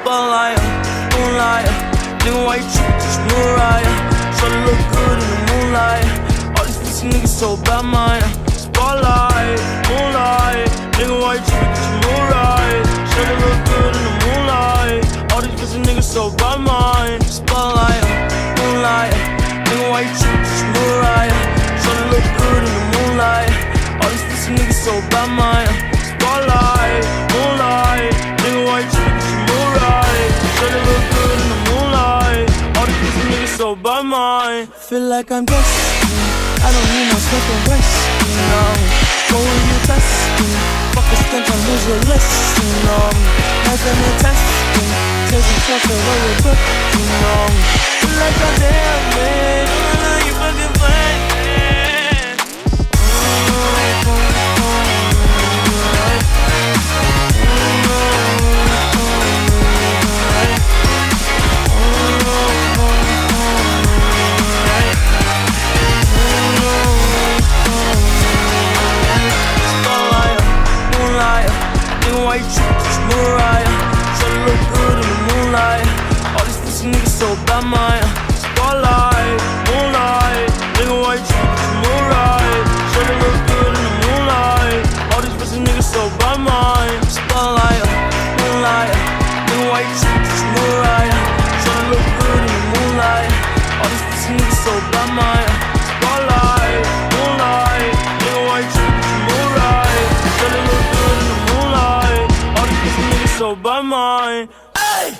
Spotlight, moonlight. Nigga, why you trippin'? Just Mariah. Tryna look good in the moonlight. All these pussy niggas so bad, mine. Spotlight, moonlight. Nigga, why you trippin'? Just Mariah. Tryna look good in the moonlight. All these pussy niggas so bad, mine. Spotlight, moonlight. Nigga, why you trippin'? Just Mariah. Tryna look good in the moonlight. All these pussy niggas so bad, mine. Spotlight, moonlight. Nigga, why you trippin'? Just Mariah. Tryna look good in the moonlight. All these pussy niggas so bad, mine. Feel like I'm destined. I don't need no Smith and Wesson, no. Go when you test me. Fuck a stench, I'm lose your list, you know. Has been a testing. Taking shots of what we're cooking, you know. Feel like I'm damn man. I know you fucking playing. Why you trippin'? Just Mariah. Tryna look good in the moonlight. All these pussy niggas so bad, mine. Spotlight, moonlight. Nigga, why you trippin'? Just Mariah. Tryna look good in the moonlight. All these pussy niggas so bad, mine. Spotlight, moonlight. Nigga, why you trippin'? Just Mariah. Tryna look good in the moonlight. All these pussy niggas so bad, mine. Spotlight, moonlight. Nigga, why you trippin'? Just Mariah. Tryna look good in the moonlight. So by mine, hey.